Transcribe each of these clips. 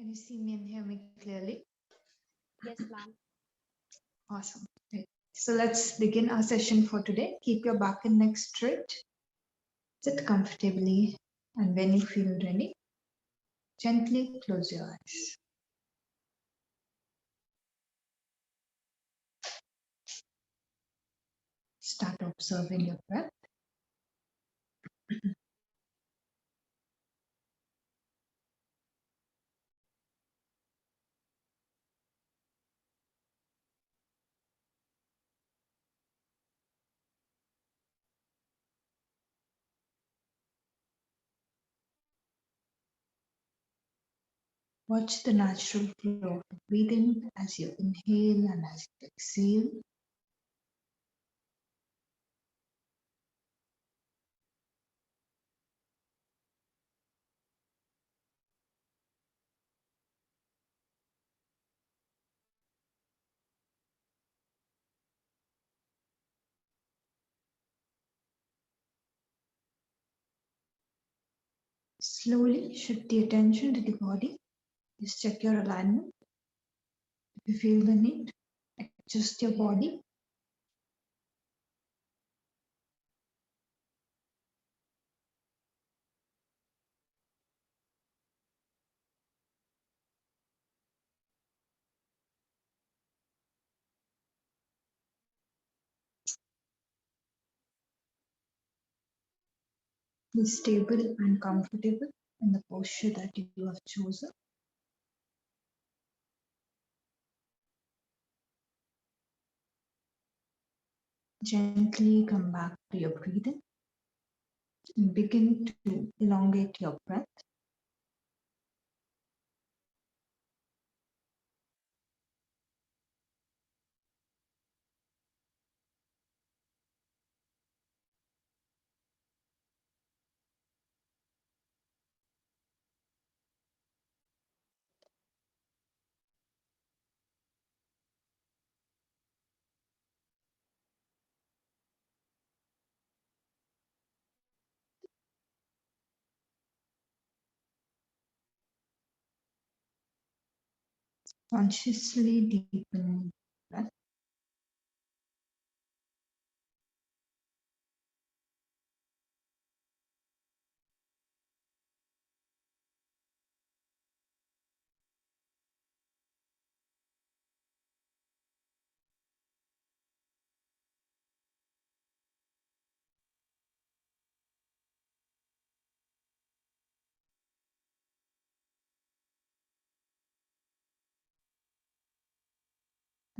Can you see me and hear me clearly? Yes, ma'am. Awesome. Great. So let's begin our session for today. Keep your back and neck straight. Sit comfortably, and when you feel ready, gently close your eyes. Start observing your breath. Watch the natural flow of breathing as you inhale and as you exhale. Slowly shift the attention to the body. Just check your alignment. If you feel the need, adjust your body. Be stable and comfortable in the posture that you have chosen. Gently come back to your breathing and begin to elongate your breath. Consciously deepen breath.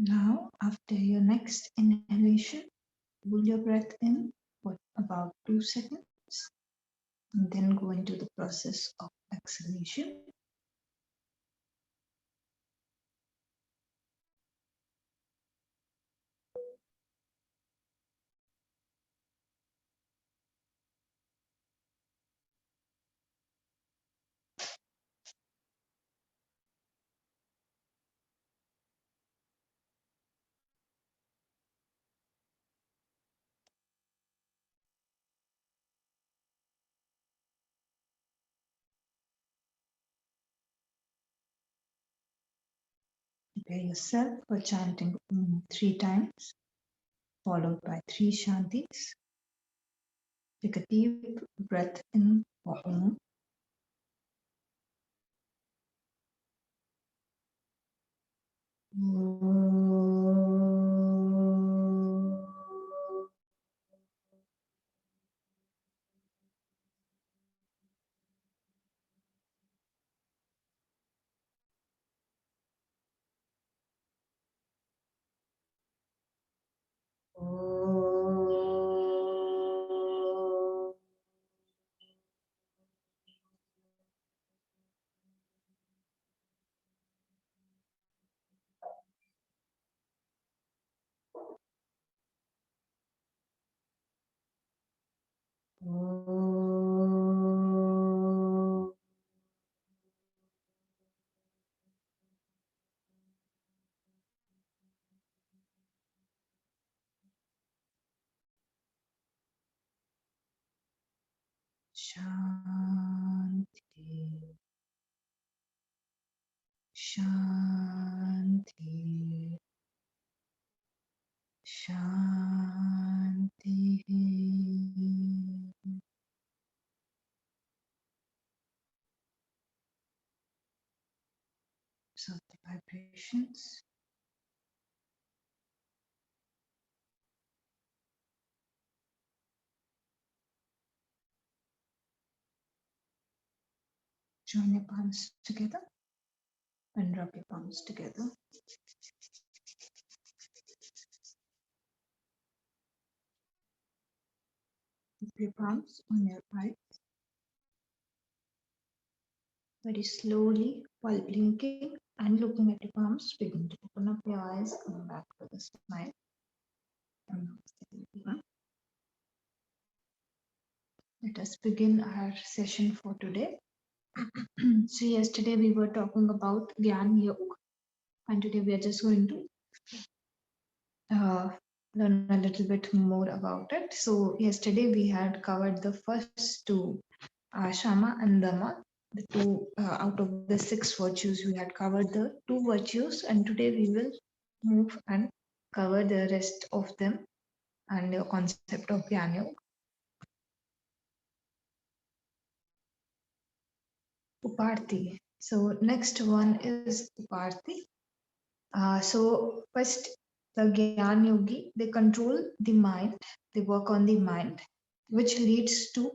Now, after your next inhalation, hold your breath in for about 2 seconds and then go into the process of exhalation. Prepare yourself for chanting Om 3 times, followed by 3 Shantis. Take a deep breath in for Om. Observe the vibrations. Join your palms together and rub your palms together. Keep your palms on your eyes. Very slowly, while blinking and looking at your palms, begin to open up your eyes, come back to the smile. Let us begin our session for today. So yesterday we were talking about Gyan Yoga, and today we are just going to learn a little bit more about it. So yesterday we had covered the first two, Shama and Dama, the two out of the 6 virtues. We had covered the 2 virtues, and today we will move and cover the rest of them and the concept of Gyan Yoga. Uparti. So next one is Uparti. So first, the Gyan Yogi, they control the mind, they work on the mind, which leads to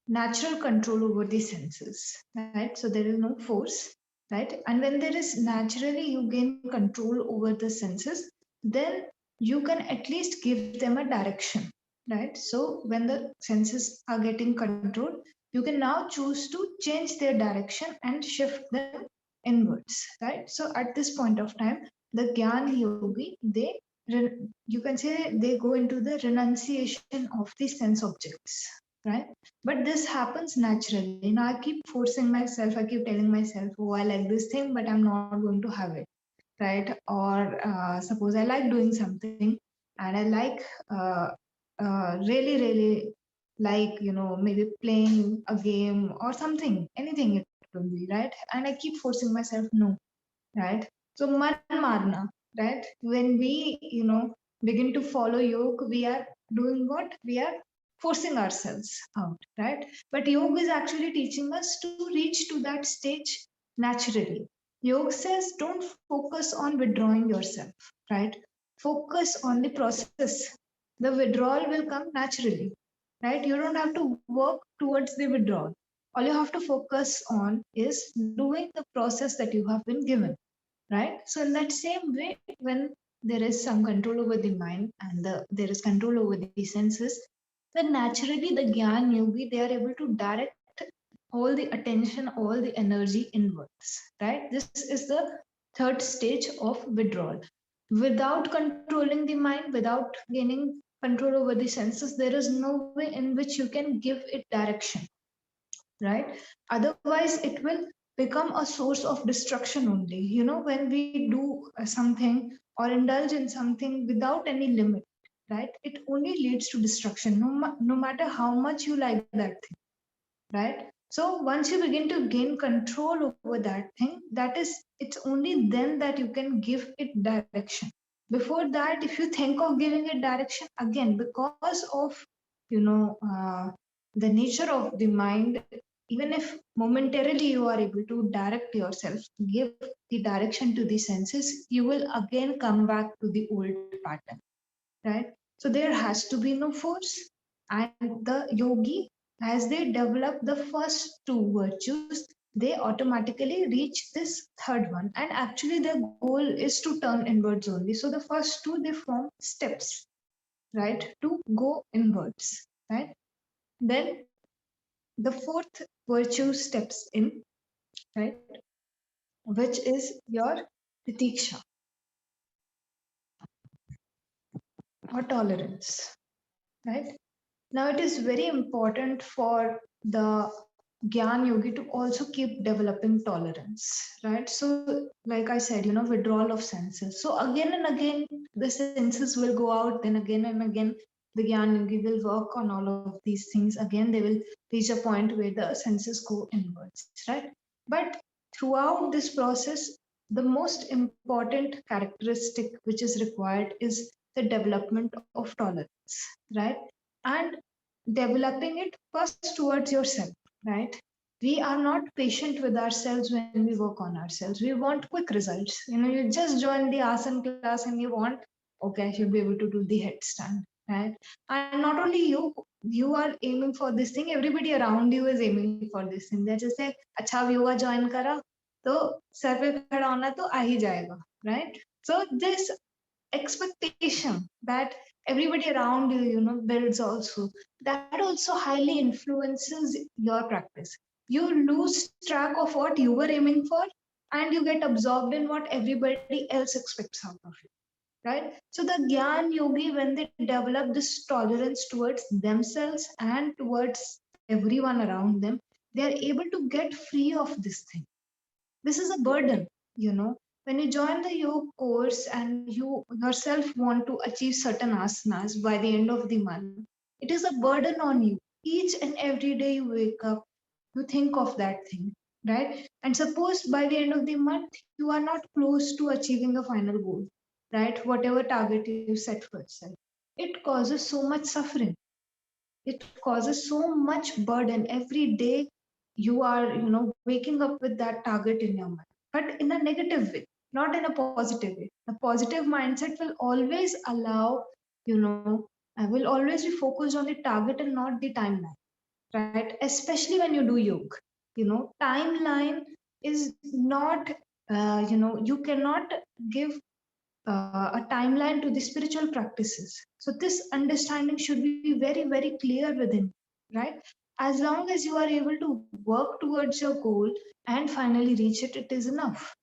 natural control over the senses, right? So there is no force, right? And when there is naturally you gain control over the senses, then you can at least give them a direction, right? So when the senses are getting controlled, you can now choose to change their direction and shift them inwards, right? So at this point of time, the Gyan Yogi, you can say they go into the renunciation of the sense objects, right? But this happens naturally. Now I keep forcing myself, I keep telling myself, oh, I like this thing, but I'm not going to have it, right? Or suppose I like doing something and I like really like, maybe playing a game or something, anything it could be, right? And I keep forcing myself, no, right? So man marna, right? When we, begin to follow yoga, we are doing what? We are forcing ourselves out, right? But yoga is actually teaching us to reach to that stage naturally. Yoga says don't focus on withdrawing yourself, right? Focus on the process. The withdrawal will come naturally, right? You don't have to work towards the withdrawal. All you have to focus on is doing the process that you have been given, right? So in that same way, when there is some control over the mind and there is control over the senses, then naturally the Gyan Yogi, they are able to direct all the attention, all the energy inwards, right? This is the third stage of withdrawal. Without controlling the mind, without gaining control over the senses, there is no way in which you can give it direction, right? Otherwise, it will become a source of destruction only. When we do something or indulge in something without any limit, right? It only leads to destruction, no matter how much you like that thing, right? So once you begin to gain control over that thing, it's only then that you can give it direction. Before that, if you think of giving it direction, again, because of the nature of the mind, even if momentarily you are able to direct yourself, give the direction to the senses, you will again come back to the old pattern, right? So there has to be no force. And the yogi, as they develop the first 2 virtues, they automatically reach this third one. And actually, their goal is to turn inwards only. So the first 2, they form steps, right, to go inwards, right? Then the fourth virtue steps in, right, which is your pratiksha or tolerance, right? Now, it is very important for the Gyan Yogi to also keep developing tolerance, right? So, like I said, withdrawal of senses. So, again and again, the senses will go out, then again and again, the Gyan Yogi will work on all of these things. Again, they will reach a point where the senses go inwards, right? But throughout this process, the most important characteristic which is required is the development of tolerance, right? And developing it first towards yourself, right? We are not patient with ourselves when we work on ourselves. We want quick results. You just join the asana class and you want, okay, I should be able to do the headstand, right? And not only you are aiming for this thing, everybody around you is aiming for this thing. They just say, अच्छा अब yoga join करा तो sir पे खड़ा होना तो आ ही जाएगा, right? So this expectation that everybody around you, builds also, that also highly influences your practice. You lose track of what you were aiming for, and you get absorbed in what everybody else expects out of you, right? So the Gyan Yogi, when they develop this tolerance towards themselves and towards everyone around them, they are able to get free of this thing. This is a burden, when you join the yoga course and you yourself want to achieve certain asanas by the end of the month, it is a burden on you. Each and every day you wake up, you think of that thing, right? And suppose by the end of the month you are not close to achieving the final goal, right? Whatever target you set for yourself, it causes so much suffering. It causes so much burden every day. You are waking up with that target in your mind, but in a negative way, not in a positive way. The positive mindset will always allow, I will always be focused on the target and not the timeline, right? Especially when you do yoga, timeline is not, you cannot give a timeline to the spiritual practices. So this understanding should be very, very clear within, right? As long as you are able to work towards your goal and finally reach it, it is enough,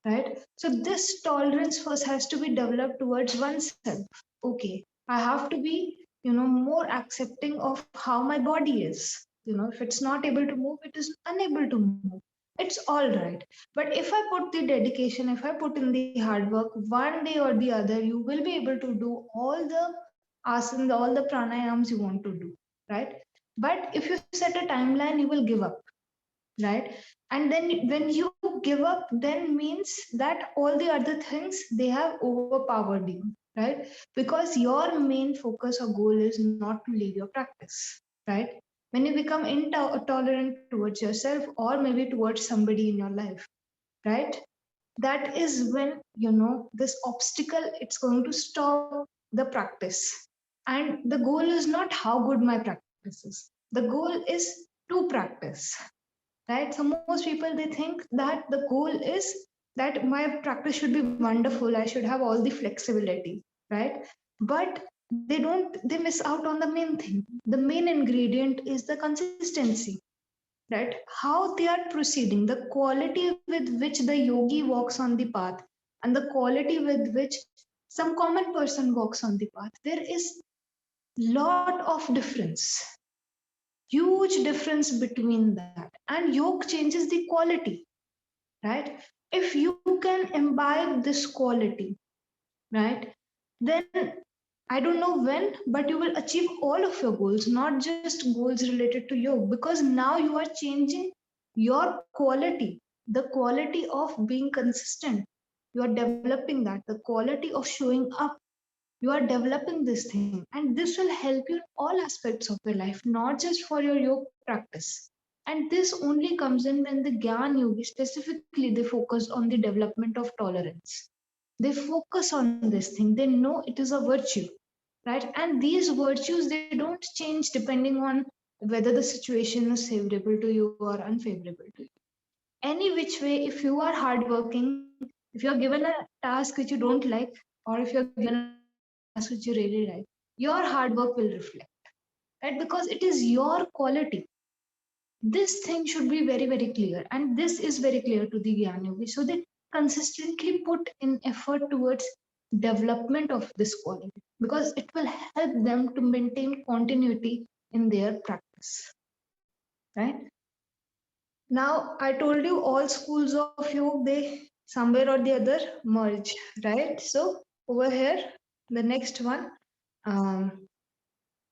right? So this tolerance first has to be developed towards oneself. Okay, I have to be, more accepting of how my body is. If it's not able to move, it is unable to move. It's all right. But if I put the dedication, if I put in the hard work, one day or the other, you will be able to do all the asanas, all the pranayams you want to do, right? But if you set a timeline, you will give up, right? And then when you give up, then means that all the other things, they have overpowered you, right? Because your main focus or goal is not to leave your practice, right? When you become intolerant towards yourself or maybe towards somebody in your life, right, that is when this obstacle, it's going to stop the practice. And the goal is not how good my practice is. The goal is to practice, right? So most people, they think that the goal is that my practice should be wonderful, I should have all the flexibility, right? But they miss out on the main thing. The main ingredient is the consistency, right? How they are proceeding, the quality with which the yogi walks on the path, and the quality with which some common person walks on the path, there is lot of difference, huge difference between that. And yoga changes the quality, right? If you can imbibe this quality, right, then I don't know when, but you will achieve all of your goals, not just goals related to yoga, because now you are changing your quality, the quality of being consistent. You are developing that, the quality of showing up. You are developing this thing, and this will help you in all aspects of your life, not just for your yoga practice. And this only comes in when the Gyan Yogi specifically, they focus on the development of tolerance. They focus on this thing, they know it is a virtue, right? And these virtues, they don't change depending on whether the situation is favorable to you or unfavorable to you. Any which way, if you are hardworking, if you're given a task which you don't like, or if you're given a task which you really like, your hard work will reflect, right? Because it is your quality. This thing should be very, very clear, and this is very clear to the Gyan Yogi. So they consistently put in effort towards development of this quality, because it will help them to maintain continuity in their practice, right? Now, I told you all schools of yoga, they somewhere or the other merge, right? So over here, the next one um,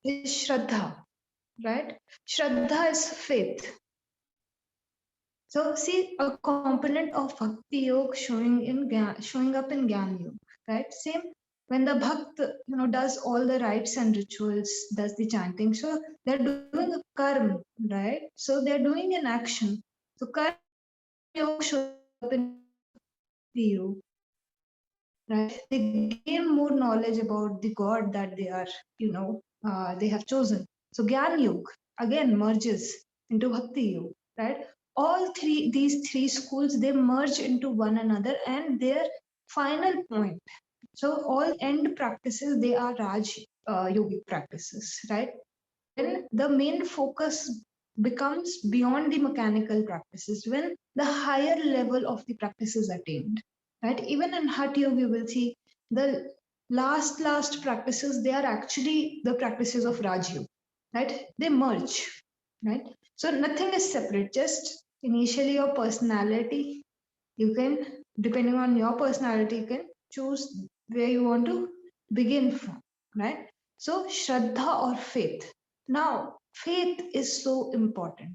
is Shraddha, right? Shraddha is faith. So see, a component of Bhakti Yoga showing up in Gyan Yoga, right? Same when the bhakt, does all the rites and rituals, does the chanting, so they're doing a karma, right? So they're doing an action. So karma yoga shows up in you, right? They gain more knowledge about the god that they are, they have chosen. So Gyan Yoga again merges into Bhakti Yoga, right? These three schools, they merge into one another, and their final point. So all end practices, they are Raj yogic practices, right? When the main focus becomes beyond the mechanical practices, when the higher level of the practice is attained, right? Even in Hatha Yoga, you will see the last practices, they are actually the practices of Raj Yoga, right? They merge, right? So nothing is separate, just initially your personality, you can, depending on your personality, you can choose where you want to begin from, right? So Shraddha or faith. Now, faith is so important.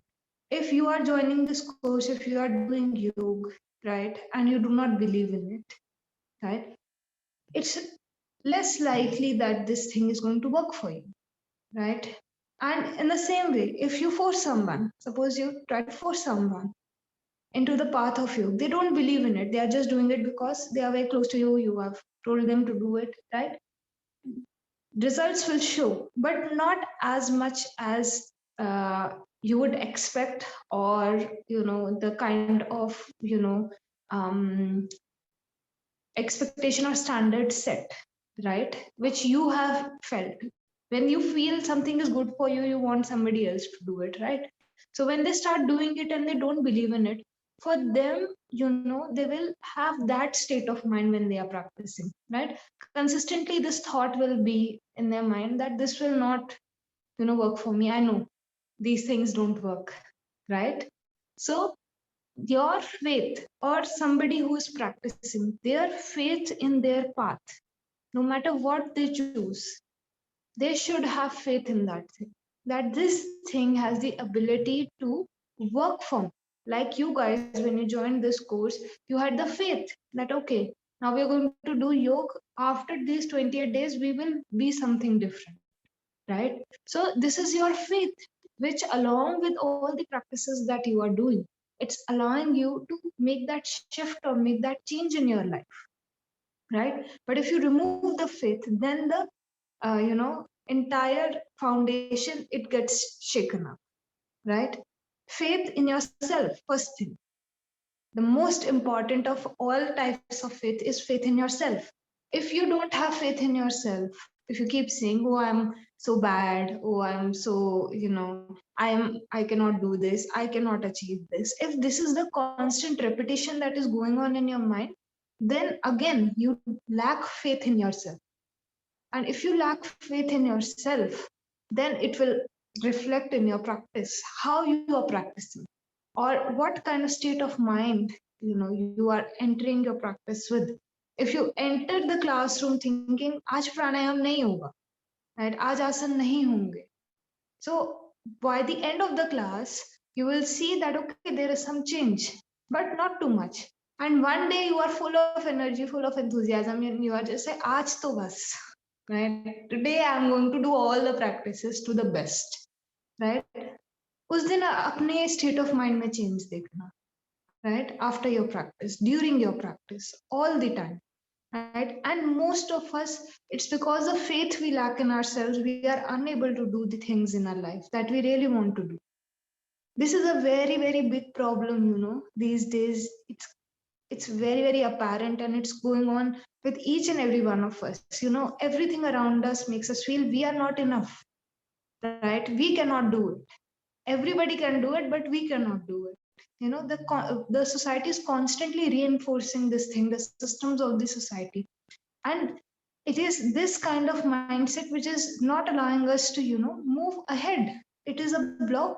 If you are joining this course, if you are doing yoga, right, and you do not believe in it, right, it's less likely that this thing is going to work for you, right? And in the same way, if you force someone, suppose you try to force someone into the path of yoga, they don't believe in it, they are just doing it because they are very close to you, you have told them to do it, right? Results will show, but not as much as you would expect, or the kind of expectation or standard set, right, which you have felt. When you feel something is good for you, you want somebody else to do it, right? So when they start doing it and they don't believe in it, for them, they will have that state of mind when they are practicing, right? Consistently this thought will be in their mind that this will not work for me. I know these things don't work, right? So your faith, or somebody who is practicing, their faith in their path, no matter what they choose, they should have faith in that thing, that this thing has the ability to work for me. Like you guys, when you joined this course, you had the faith that okay, now we are going to do yoga. After these 28 days, we will be something different, right? So this is your faith, which along with all the practices that you are doing, it's allowing you to make that shift or make that change in your life, right? But if you remove the faith, then the entire foundation, it gets shaken up, right? Faith in yourself, first thing. The most important of all types of faith is faith in yourself. If you don't have faith in yourself, if you keep saying, oh, I'm so bad, oh, I'm so, I cannot do this, I cannot achieve this, if this is the constant repetition that is going on in your mind, then again you lack faith in yourself. And if you lack faith in yourself, then it will reflect in your practice, how you are practicing, or what kind of state of mind you are entering your practice with. If you enter the classroom thinking आज प्राणायाम नहीं होगा, right, आज आसन नहीं होंगे, so by the end of the class you will see that okay, there is some change, but not too much. And one day you are full of energy, full of enthusiasm, and you are just say आज तो बस, right, today I am going to do all the practices to the best, right? उस दिन अपने state of mind में change देखना, right? After your practice, during your practice, all the time, right? And most of us, it's because of faith we lack in ourselves, we are unable to do the things in our life that we really want to do. This is a very, very big problem, these days. It's very, very apparent, and it's going on with each and every one of us. Everything around us makes us feel we are not enough, right? We cannot do it. Everybody can do it, but we cannot do it. The society is constantly reinforcing this thing, the systems of the society, and it is this kind of mindset which is not allowing us to move ahead. It is a block,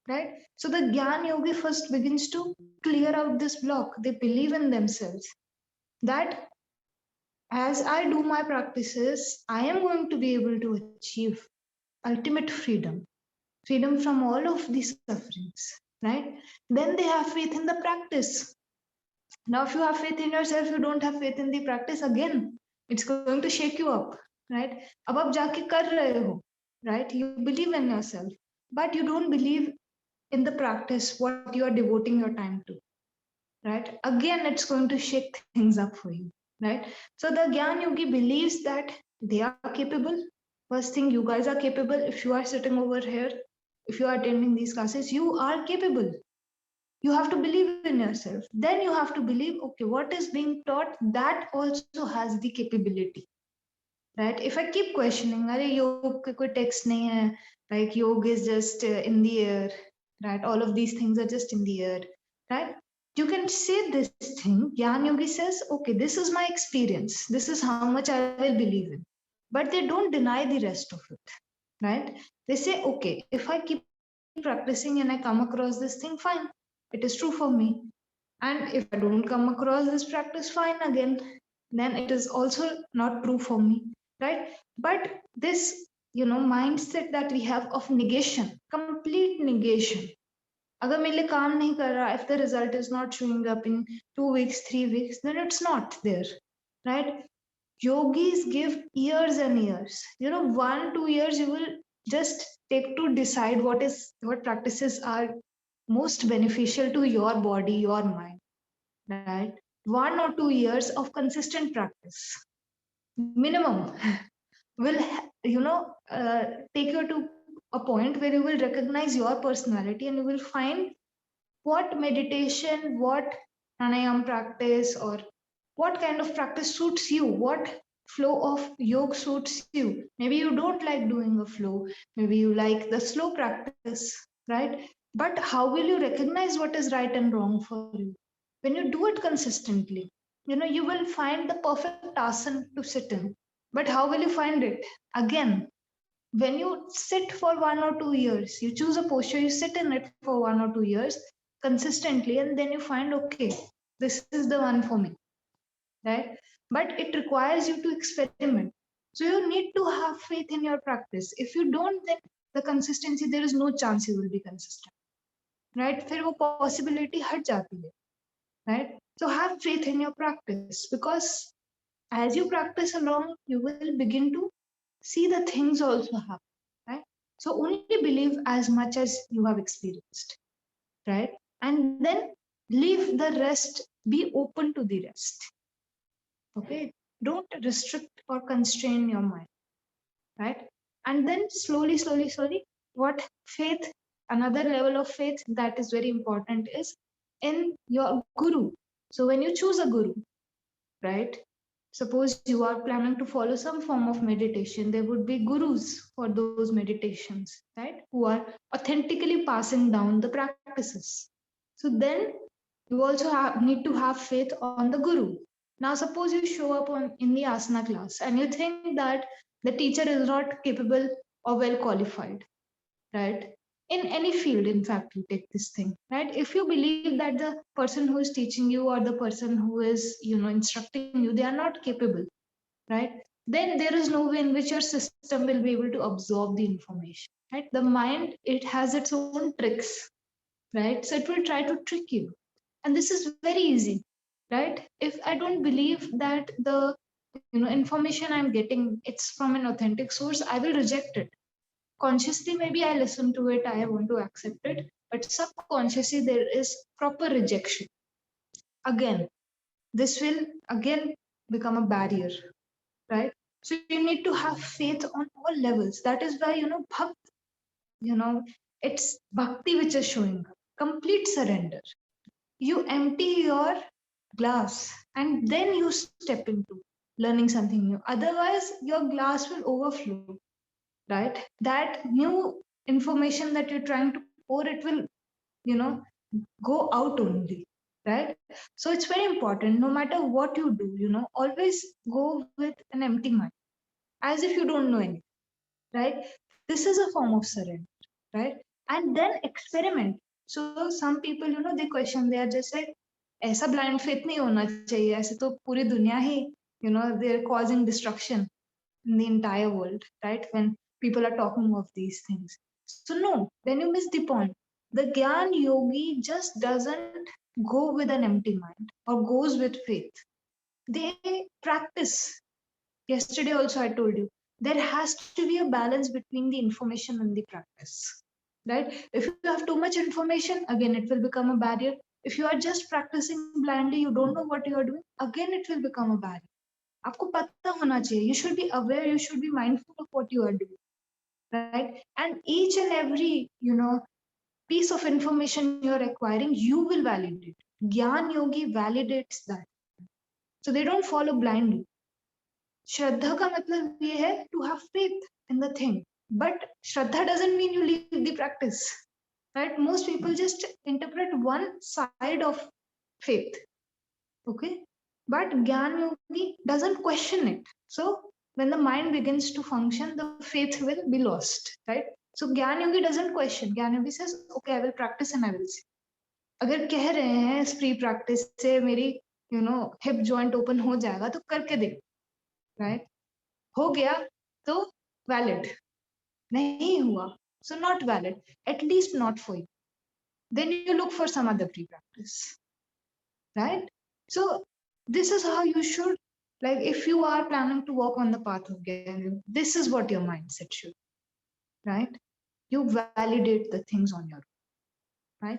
right? So the Gyan Yogi first begins to clear out this block. They believe in themselves that as I do my practices, I am going to be able to achieve ultimate freedom, freedom from all of these sufferings, right? Then they have faith in the practice. Now, if you have faith in yourself, you don't have faith in the practice again. It's going to shake you up, right? अब आप जाके कर रहे हो, right? You believe in yourself, but you don't believe in the practice what you are devoting your time to, right? Again, it's going to shake things up for you, right? So the Gyan Yogi believes that they are capable. First thing, you guys are capable. If you are sitting over here, if you are attending these classes, you are capable. You have to believe in yourself. Then you have to believe, okay, what is being taught, that also has the capability, right? If I keep questioning, अरे योग का कोई text नहीं है, like yoga is just in the air, right? All of these things are just in the air, right? You can say this thing. Gyan Yogi says, okay, this is my experience. This is how much I will believe in. But they don't deny the rest of it, right? They say, okay, if I keep practicing and I come across this thing, fine, it is true for me. And if I don't come across this practice, fine again, then it is also not true for me, right? But this, mindset that we have of negation, complete negation. अगर मेरे लिए काम नहीं कर रहा, if the result is not showing up in 2 weeks, 3 weeks, then it's not there, right? Yogis give years and years. 1-2 years you will just take to decide what practices are most beneficial to your body, your mind, right? 1 or 2 years of consistent practice minimum will take you to a point where you will recognize your personality and you will find what meditation, what pranayam practice, or what kind of practice suits you, what flow of yoga suits you. Maybe you don't like doing a flow, maybe you like the slow practice, right? But how will you recognize what is right and wrong for you? When you do it consistently, you will find the perfect asana to sit in. But how will you find it? Again, when you sit for 1 or 2 years, you choose a posture, you sit in it for 1 or 2 years consistently, and then you find, okay, this is the one for me, right? But it requires you to experiment. So you need to have faith in your practice. If you don't, then the consistency, there is no chance you will be consistent, right? फिर वो possibility हट जाती है, right? So have faith in your practice, because as you practice along, you will begin to see the things also happen, right? So only believe as much as you have experienced, right? And then leave the rest, be open to the rest. Okay, don't restrict or constrain your mind, right? And then slowly, what faith, another level of faith that is very important is in your guru. So when you choose a guru, right? Suppose you are planning to follow some form of meditation, there would be gurus for those meditations, right? Who are authentically passing down the practices. So then you also need to have faith on the guru. Now, suppose you show up in the asana class and you think that the teacher is not capable or well qualified, right? In any field, in fact, you take this thing, right? If you believe that the person who is teaching you or the person who is, instructing you, they are not capable, right? Then there is no way in which your system will be able to absorb the information, right? The mind, it has its own tricks, right? So it will try to trick you. And this is very easy, right? If I don't believe that the information I'm getting, it's from an authentic source, I will reject it. Consciously, maybe I listen to it, I want to accept it, but subconsciously there is proper rejection. Again, this will again become a barrier, right? So you need to have faith on all levels. That is why, bhakt, it's bhakti which is showing up, complete surrender. You empty your glass and then you step into learning something new. Otherwise, your glass will overflow, right? That new information that you're trying to pour, it will, go out only, right? So it's very important, no matter what you do, always go with an empty mind, as if you don't know anything, right? This is a form of surrender, right? And then experiment. So some people, they question, they are just like, ऐसा blind faith नहीं होना चाहिए, ऐसे तो पूरी दुनिया ही, they're causing destruction in the entire world, right? When people are talking of these things. So no, then you miss the point. The Gyan Yogi just doesn't go with an empty mind or goes with faith. They practice. Yesterday also I told you, there has to be a balance between the information and the practice, right? If you have too much information, again, it will become a barrier. If you are just practicing blindly, you don't know what you are doing, again, it will become a barrier. आपको पता होना चाहिए. You should be aware, you should be mindful of what you are doing, right? And each and every, piece of information you are acquiring, you will validate. Gyan Yogi validates that. So they don't follow blindly. Shraddha ka matlab ye hai to have faith in the thing. But Shraddha doesn't mean you leave the practice. Right? Most people just interpret one side of faith. Okay? But Gyan Yogi doesn't question it. So when the mind begins to function, the faith will be lost. Right? So Gyan Yogi doesn't question. Gyan Yogi says, okay, I will practice and I will see. अगर कह रहे हैं free practice से मेरी hip joint open हो जाएगा तो करके दे, राइट? हो गया तो वैलिड, नहीं हुआ so not valid, at least not for you. Then you look for some other free practice, right? So this is how you should, like, if you are planning to walk on the path of Gyan, this is what your mindset should, right? You validate the things on your own, right?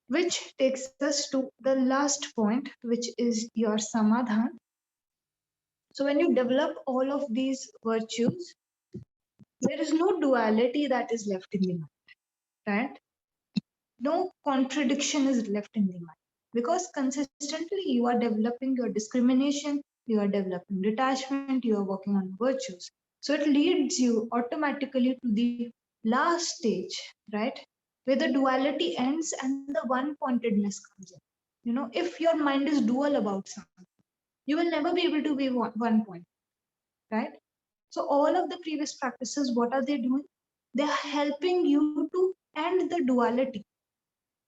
Which takes us to the last point, which is your samadhan. So when you develop all of these virtues, there is no duality that is left in the mind, right? No contradiction is left in the mind, because consistently you are developing your discrimination, you are developing detachment, you are working on virtues. So it leads you automatically to the last stage, right? Where the duality ends and the one pointedness comes in. If your mind is dual about something, you will never be able to be one point, right? So all of the previous practices, what are they doing? They are helping you to end the duality,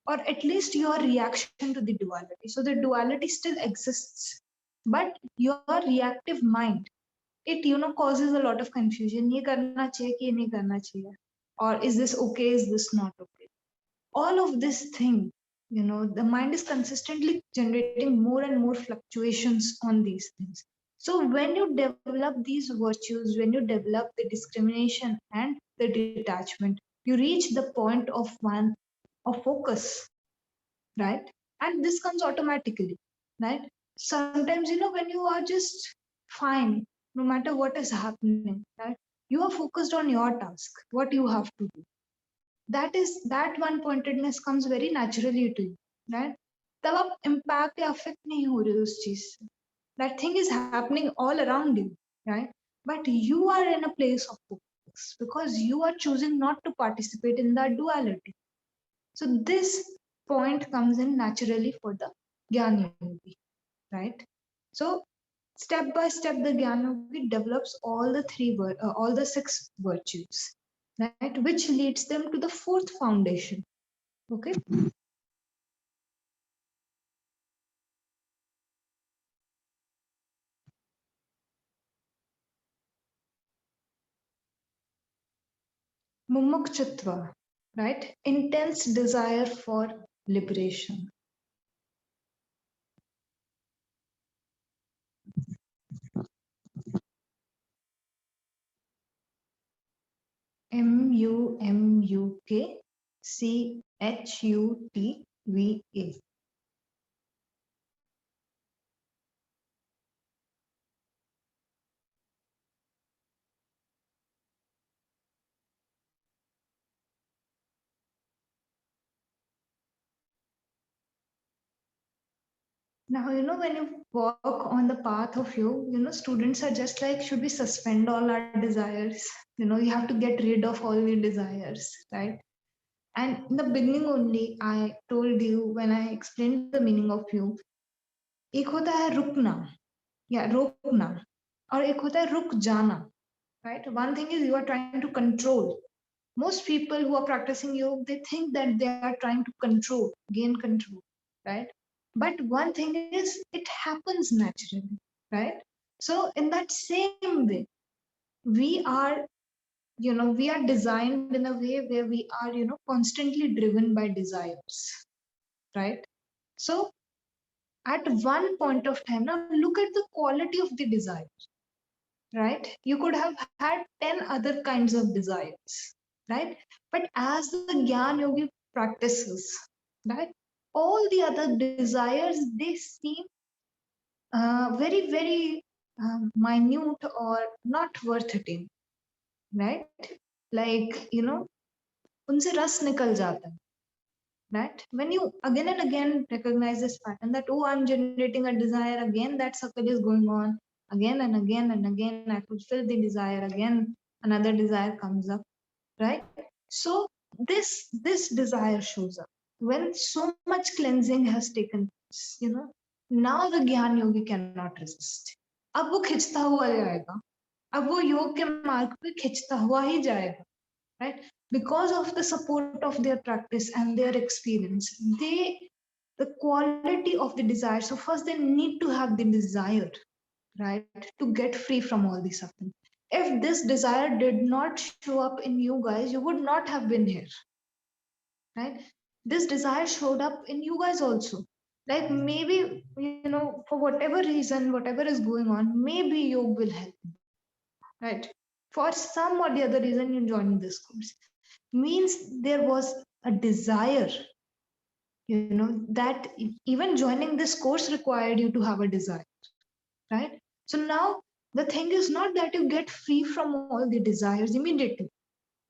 or at least your reaction to the duality. So the duality still exists, but your reactive mind, it causes a lot of confusion. ये करना चाहिए कि ये नहीं करना चाहिए, or is this okay, is this not okay? All of this thing, the mind is consistently generating more and more fluctuations on these things. So when you develop these virtues, when you develop the discrimination and the detachment, you reach the point of one of focus, right? And this comes automatically, right? Sometimes, when you are just fine, no matter what is happening, right? You are focused on your task, what you have to do. That one pointedness comes very naturally to you, right? तब आप impact या affect नहीं हो रहे उस चीज से. That thing is happening all around you, right? But you are in a place of focus because you are choosing not to participate in that duality. So this point comes in naturally for the Gyan Yogi, right? So step by step, the Gyan Yogi develops all the six virtues, right? Which leads them to the fourth foundation. Okay. Mumukchutva, right? Intense desire for liberation. MUMUKCHUTVA. Now, when you walk on the path of yoga, students are just like, should we suspend all our desires? You have to get rid of all your desires, right? And in the beginning only, I told you when I explained the meaning of you, एक होता है रुकना या रोकना, और एक होता है रुक जाना, right? One thing is you are trying to control. Most people who are practicing yoga, they think that they are trying to gain control, right? But one thing is, it happens naturally, right? So in that same way, we are, we are designed in a way where we are, constantly driven by desires, right? So at one point of time, now look at the quality of the desire. right? You could have had 10 other kinds of desires, right? But as the Gyan Yogi practices, right, all the other desires, they seem very, very minute or not worth it, right? Like, unse ras nikal jata hai, right? When you again and again recognize this pattern that, oh, I'm generating a desire, again that cycle is going on, again and again and again, I fulfill the desire, again another desire comes up, right? So this desire shows up when so much cleansing has taken place, now the Gyan Yogi cannot resist. अब वो खिंचता हुआ जाएगा, अब वो योग के मार्ग पे खिंचता हुआ ही जाएगा, right? Because of the support of their practice and their experience, the quality of the desire. So first they need to have the desire, right, to get free from all the suffering. If this desire did not show up in you guys, you would not have been here, right? This desire showed up in you guys also. Like maybe, for whatever reason, whatever is going on, maybe yoga will help you, right? For some or the other reason, you joined this course means there was a desire, that even joining this course required you to have a desire, right? So now the thing is not that you get free from all the desires immediately,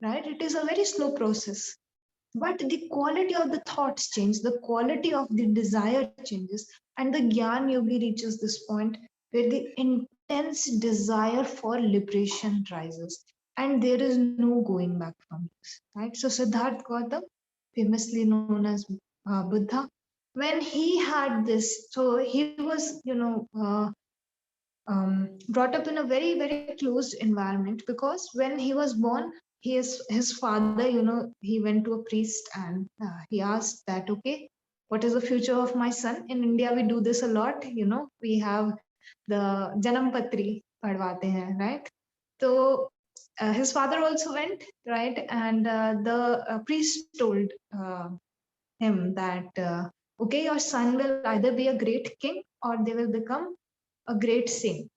right? It is a very slow process, but the quality of the thoughts change, the quality of the desire changes, and the Gyan Yogi reaches this point where the intense desire for liberation rises, and there is no going back from this, right? So Siddhartha Gautam, famously known as Buddha, when he had this, so he was, brought up in a very, very closed environment, because when he was born, his father, he went to a priest and he asked that, okay, what is the future of my son? In India we do this a lot, we have the janam patri padwate hain, right? So his father also went, right? And the priest told him that, okay, your son will either be a great king or they will become a great saint,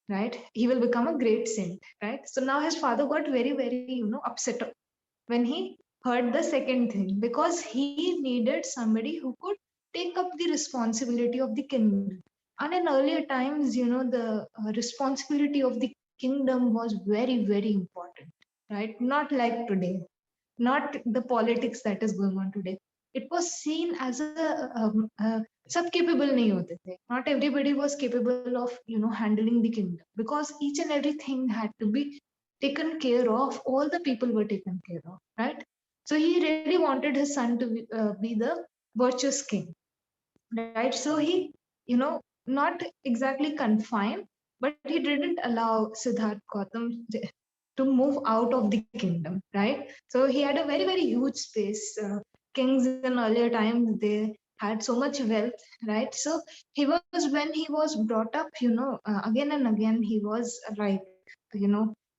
right? He will become a great saint, right? So now his father got very, very, upset when he heard the second thing, because he needed somebody who could take up the responsibility of the kingdom. And in earlier times, the responsibility of the kingdom was very, very important, right? Not like today, not the politics that is going on today. It was seen as सब capable नहीं होते थे. Not everybody was capable of, handling the kingdom, because each and everything had to be taken care of. All the people were taken care of, right? So he really wanted his son to be the virtuous king, right? So he, not exactly confined, but he didn't allow Siddhartha Gautam to move out of the kingdom, right? So he had a very, very huge space. Kings in earlier times, they had so much wealth, right? So he was, when he was brought up, again and again, he was like,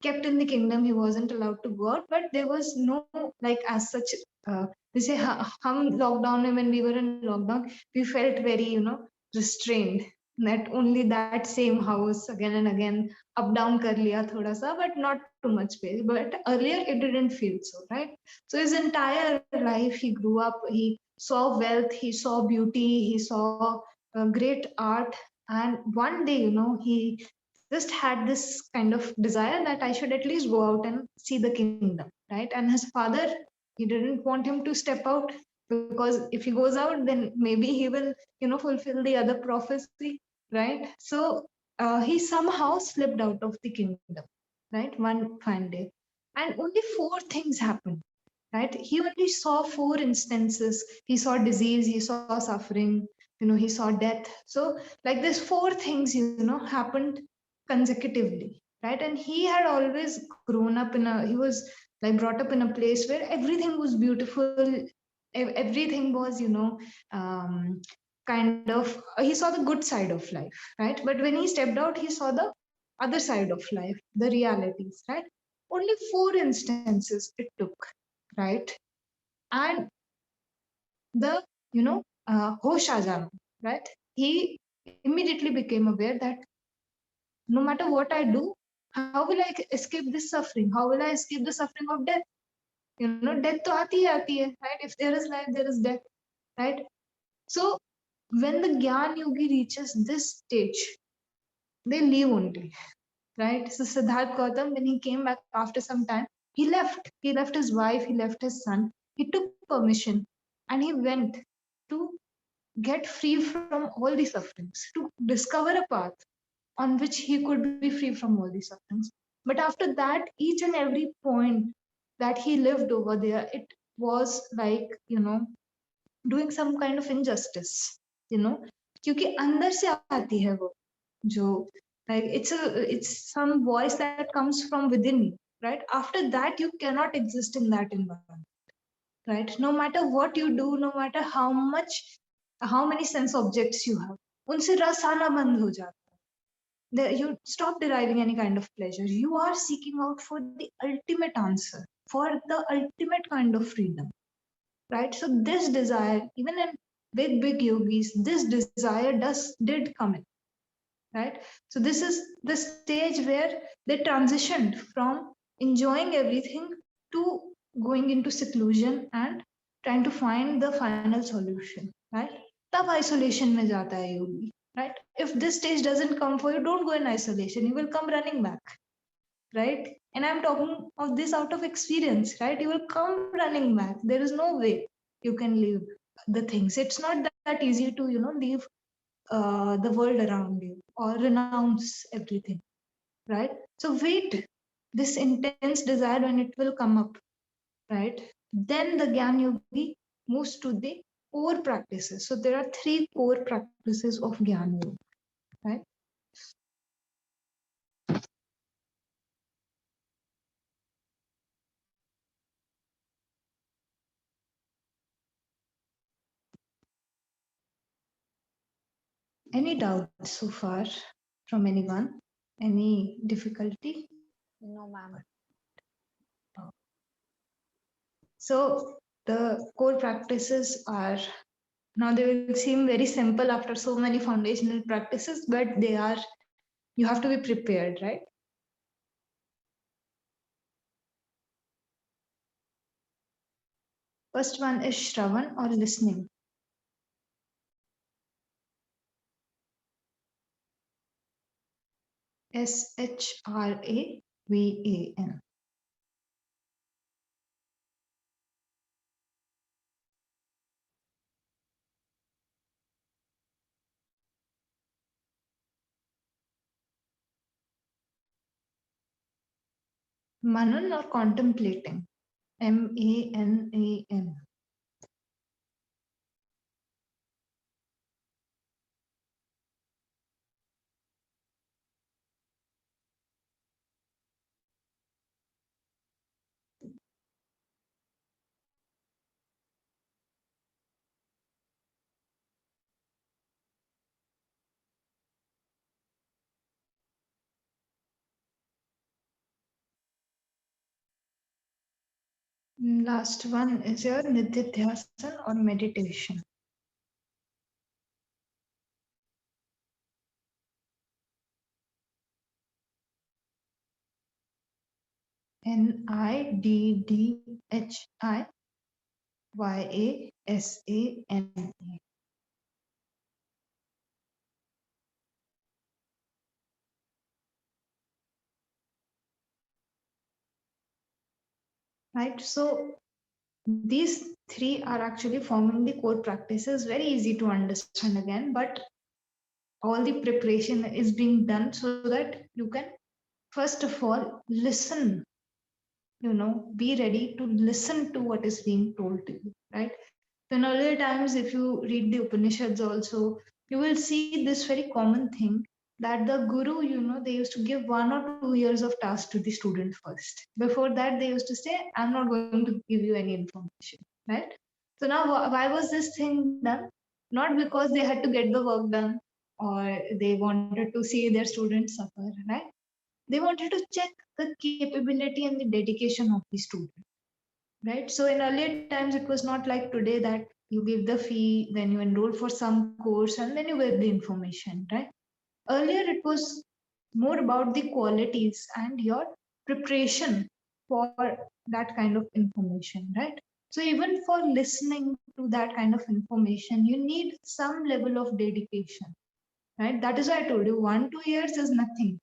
kept in the kingdom. He wasn't allowed to go out, but there was no, like, as such, जैसे हम lockdown में, when we were in lockdown, we felt very, restrained, that only that same house again and again up down kar liya thoda sa, but not too much space. But earlier it didn't feel so, right? So his entire life he grew up, he saw wealth, he saw beauty, he saw great art, and one day, he just had this kind of desire that I should at least go out and see the kingdom, right? And his father, he didn't want him to step out, because if he goes out, then maybe he will, fulfill the other prophecy, right? So he somehow slipped out of the kingdom, right? One fine day, and only four things happened, right? He only saw four instances. He saw disease, he saw suffering, he saw death. So like this four things, happened consecutively, right? And he had always grown up he was like brought up in a place where everything was beautiful, everything was, kind of, he saw the good side of life, right? But when he stepped out, he saw the other side of life, the realities, right? Only four instances it took, right? And the, hosh aa jana, right? He immediately became aware that no matter what I do, how will I escape this suffering? How will I escape the suffering of death? Death to aati hai, right? If there is life, there is death, right? So when the Gyan Yogi reaches this stage, they leave only, right? So Siddharth Gautam, when he came back after some time, he left. He left his wife, he left his son. He took permission and he went to get free from all the sufferings, to discover a path on which he could be free from all these sufferings. But after that, each and every point that he lived over there, it was like, doing some kind of injustice, क्योंकि अंदर से आती है वो जो like it's some voice that comes from within you, right? After that, you cannot exist in that environment, right? No matter what you do, no matter how many sense objects you have, उनसे रस आना बंद हो जाता you stop deriving any kind of pleasure. You are seeking out for the ultimate answer, for the ultimate kind of freedom, right? So this desire, even in big yogis, this desire did come in, right? So this is the stage where they transitioned from enjoying everything to going into seclusion and trying to find the final solution, right? तब isolation में जाता है yogi, right? If this stage doesn't come for you, don't go in isolation. You will come running back, right? And I'm talking of this out of experience, right? You will come running back. There is no way you can leave the things. It's not that easy to, leave the world around you or renounce everything, right? So wait, this intense desire when it will come up, right? Then the Gyan Yogi moves to the core practices. So there are three core practices of Gyan Yoga, right? Any doubts so far from anyone? Any difficulty? No, ma'am. So the core practices are, now they will seem very simple after so many foundational practices, but you have to be prepared, right? First one is Shravan or listening. SHRAVAN. Manan or contemplating. MANAN. Last one is your Nididhyasana or meditation. NIDDHIYASANA. Right? So these three are actually forming the core practices. Very easy to understand again, but all the preparation is being done so that you can first of all listen, be ready to listen to what is being told to you, right? So in earlier times, if you read the Upanishads also, you will see this very common thing that the guru, they used to give 1 or 2 years of task to the student first. Before that, they used to say, I'm not going to give you any information, right? So now, why was this thing done? Not because they had to get the work done or they wanted to see their students suffer, right? They wanted to check the capability and the dedication of the student, right? So in earlier times, it was not like today that you give the fee, then you enroll for some course, and then you get the information, right? Earlier, it was more about the qualities and your preparation for that kind of information, right? So even for listening to that kind of information, you need some level of dedication, right? That is why I told you 1 2 years is nothing,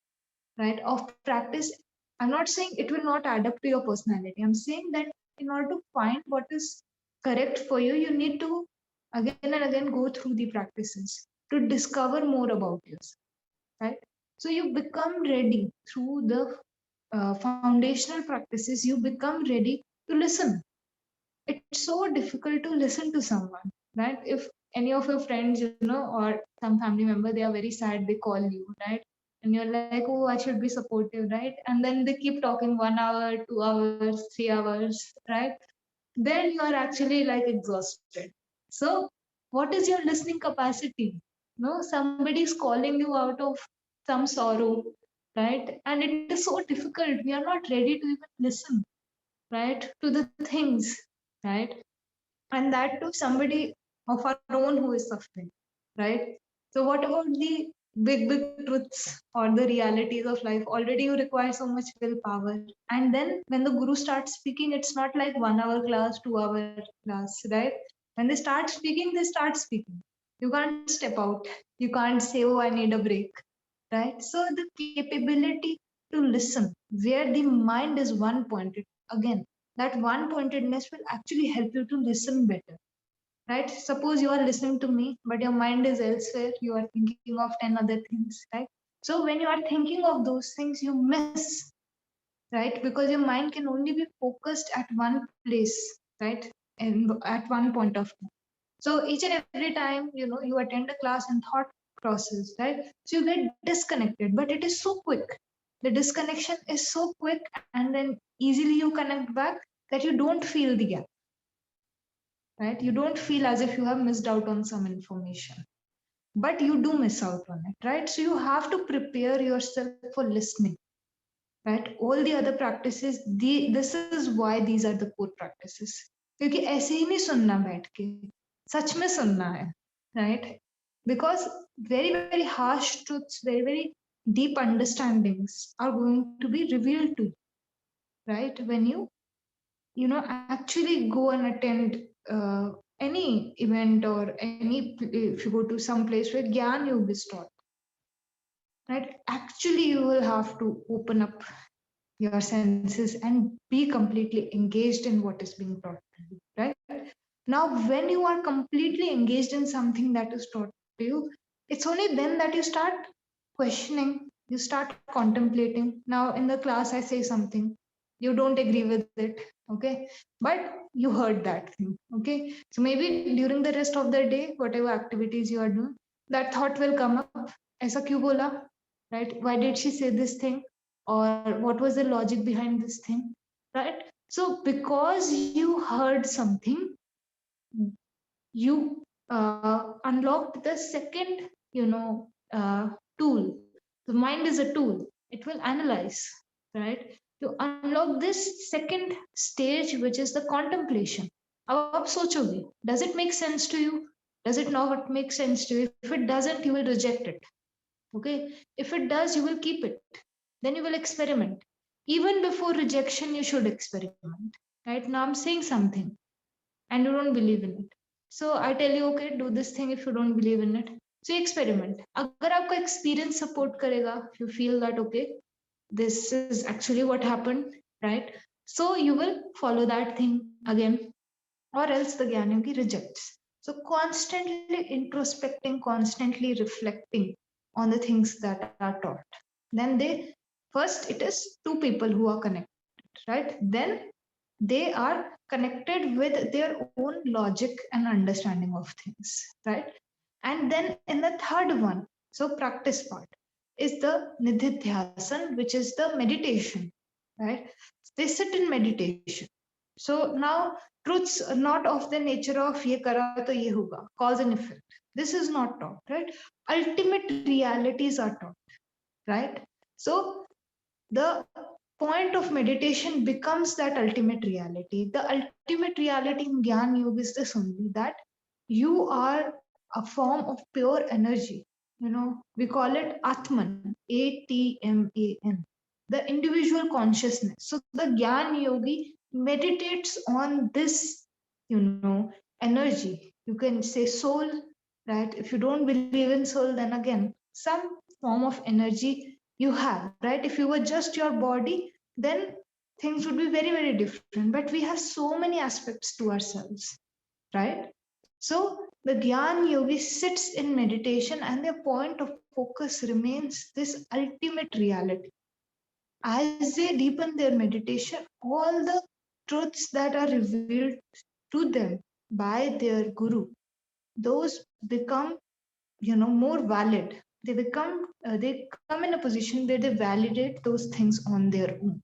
right? Of practice. I'm not saying it will not add up to your personality. I'm saying that in order to find what is correct for you, you need to again and again go through the practices to discover more about yourself, right? So you become ready through the foundational practices, you become ready to listen. It's so difficult to listen to someone, right? If any of your friends, or some family member, they are very sad, they call you, right? And you're like, oh, I should be supportive, right? And then they keep talking 1 hour, 2 hours, 3 hours, right? Then you are actually like exhausted. So what is your listening capacity? No, somebody is calling you out of some sorrow, right? And it is so difficult. We are not ready to even listen, right, to the things, right? And that to somebody of our own who is suffering, right? So what about the big truths or the realities of life? Already you require so much willpower, and then when the guru starts speaking, it's not like 1 hour class, 2 hour class, right? When they start speaking, they start speaking. You can't step out, you can't say, oh, I need a break, right? So the capability to listen where the mind is one pointed, again, that one pointedness will actually help you to listen better, right? Suppose you are listening to me, but your mind is elsewhere, you are thinking of 10 other things, right? So when you are thinking of those things, you miss, right? Because your mind can only be focused at one place, right? And at one point of time. So each and every time, you attend a class and thought process, right? So you get disconnected, but it is so quick. The disconnection is so quick, and then easily you connect back, that you don't feel the gap, right? You don't feel as if you have missed out on some information, but you do miss out on it, right? So you have to prepare yourself for listening, right? All the other practices, this is why these are the core practices. क्योंकि ऐसे ही नहीं सुनना बैठ के, सच में सुनना है, right? Because very very harsh truths, very very deep understandings are going to be revealed to you, right? When you actually go and attend any event, or if you go to some place where Gyan Yoga is taught, right? Actually, you will have to open up your senses and be completely engaged in what is being taught to you, right? Now, when you are completely engaged in something that is taught to you, it's only then that you start questioning, you start contemplating. Now, in the class, I say something, you don't agree with it, okay? But you heard that thing, okay? So maybe during the rest of the day, whatever activities you are doing, that thought will come up. ऐसा क्यों बोला, right? Why did she say this thing? Or what was the logic behind this thing, right? So because you heard something, you unlocked the second, tool. The mind is a tool, it will analyze, right? You unlock this second stage, which is the contemplation. अब आप सोचोगे, does it make sense to you? Does it not make sense to you? If it doesn't, you will reject it, okay? If it does, you will keep it, then you will experiment. Even before rejection, you should experiment, right? Now I'm saying something and you don't believe in it, so I tell you, okay, do this thing. If you don't believe in it, so experiment. अगर आपका experience support करेगा, if you feel that okay, this is actually what happened, right? So you will follow that thing again, or else the Gyan Yogi rejects. So constantly introspecting, constantly reflecting on the things that are taught. Then first it is two people who are connected, right? Then they are connected with their own logic and understanding of things, right? And then in the third one, so practice part, is the nididhyasan, which is the meditation, right? They sit in meditation. So now truths are not of the nature of ye kara to ye hoga, cause and effect. This is not taught, right? Ultimate realities are taught, right? So the point of meditation becomes that ultimate reality. The ultimate reality in Gyan Yoga is this only, that you are a form of pure energy. we call it Atman, Atman, the individual consciousness. So the Gyan Yogi meditates on this, energy. You can say soul, right? If you don't believe in soul, then again, some form of energy you have, right? If you were just your body, then things would be very, very different. But we have so many aspects to ourselves, right? So the Gyan Yogi sits in meditation and their point of focus remains this ultimate reality. As they deepen their meditation, all the truths that are revealed to them by their guru, those become, more valid. They come in a position where they validate those things on their own,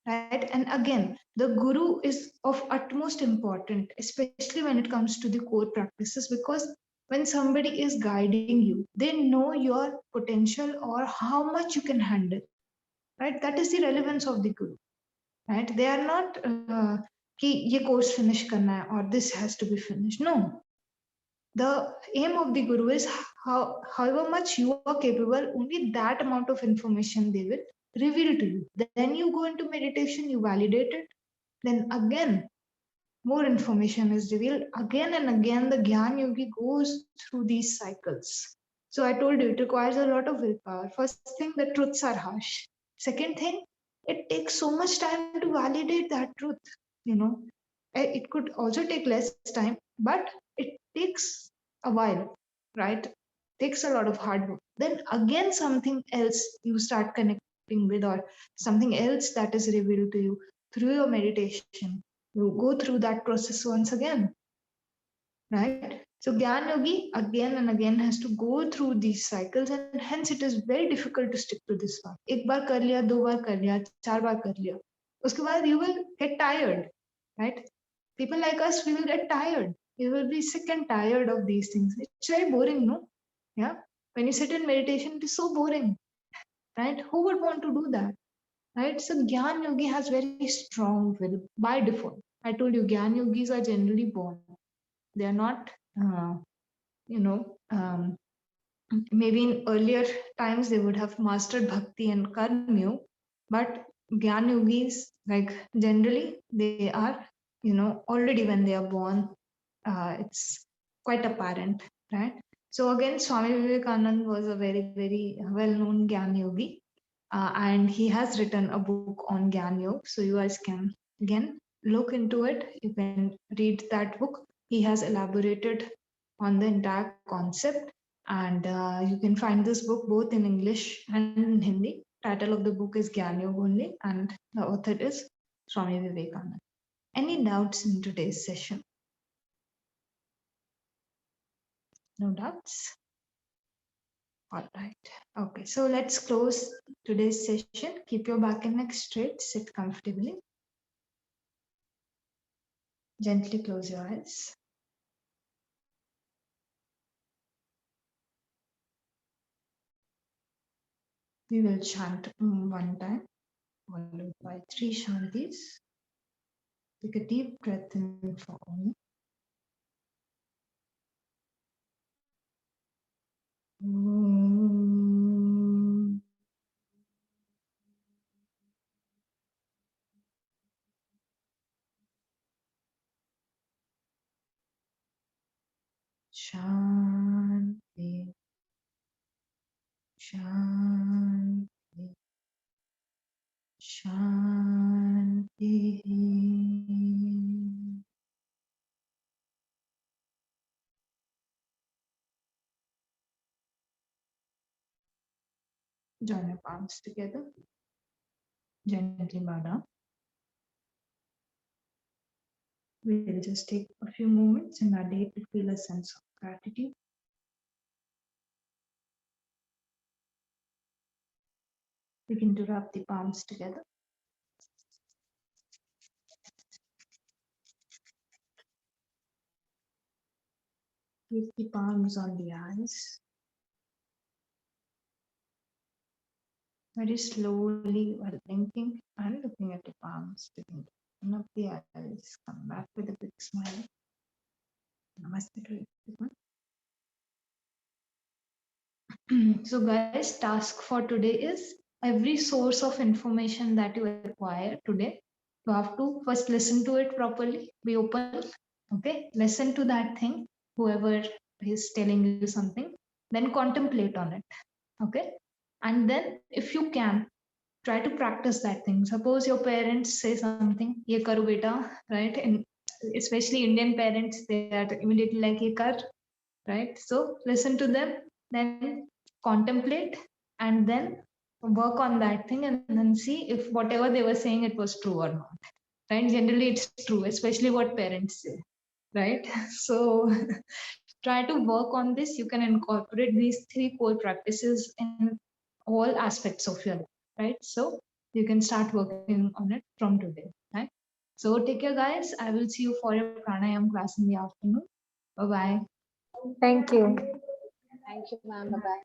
right? And again, the guru is of utmost important, especially when it comes to the core practices, because when somebody is guiding you, they know your potential or how much you can handle, right? That is the relevance of the guru, right? They are not कि ये course finish करना है or this has to be finished. No, the aim of the guru is however much you are capable, only that amount of information they will reveal to you. Then you go into meditation, you validate it, then again more information is revealed. Again and again, the Gyan Yogi goes through these cycles. So I told you it requires a lot of willpower. First thing, the truths are harsh. Second thing, it takes so much time to validate that truth. You know, it could also take less time, but it takes a while, right? Takes a lot of hard work. Then again, something else you start connecting with, or something else that is revealed to you through your meditation. You go through that process once again, right? So Gyan Yogi again and again has to go through these cycles, and hence it is very difficult to stick to this one. एक बार कर लिया, दो बार कर लिया, चार बार कर लिया, उसके बाद you will get tired, right? People like us, we will get tired. We will be sick and tired of these things. It's very boring, no? Yeah. When you sit in meditation, it is so boring, right? Who would want to do that? Right? So Gyan Yogi has very strong will by default. I told you, Gyan Yogis are generally born. They are not, you know, maybe in earlier times they would have mastered bhakti and karma, but Gyan Yogis, like generally, they are, already when they are born, it's quite apparent, right? So again, Swami Vivekanand was a very, very well-known Gyan Yogi, and he has written a book on Gyan Yoga. So you guys can again look into it. You can read that book. He has elaborated on the entire concept, and you can find this book both in English and in Hindi. Title of the book is Gyan Yoga only, and the author is Swami Vivekanand. Any doubts in today's session? No doubts? All right. Okay, so let's close today's session. Keep your back and neck straight. Sit comfortably. Gently close your eyes. We will chant one time, followed by three shantis. Take a deep breath in for Om. Om. Shanti. Shanti. Shanti. Join your palms together. Gently bow down. We will just take a few moments in our day to feel a sense of gratitude. Begin to rub the palms together. Keep the palms on the eyes. Very slowly, while blinking and looking at the palms, begin to open up the eyes. Come back with a big smile. Namaste to everyone. So guys, task for today is every source of information that you acquire today, you have to first listen to it properly, be open, okay? Listen to that thing, whoever is telling you something, then contemplate on it, okay? And then if you can, try to practice that thing. Suppose your parents say something, ye karo beta, right? And especially Indian parents, they are immediately like, ye kar, right? So listen to them, then contemplate, and then work on that thing, and then see if whatever they were saying it was true or not. Right? Generally, it's true, especially what parents say. Right? So try to work on this. You can incorporate these three core practices in all aspects of your life. Right? So you can start working on it from today. Right? So take care, guys. I will see you for your pranayam class in the afternoon. Bye bye. Thank you. Thank you, ma'am. Bye bye.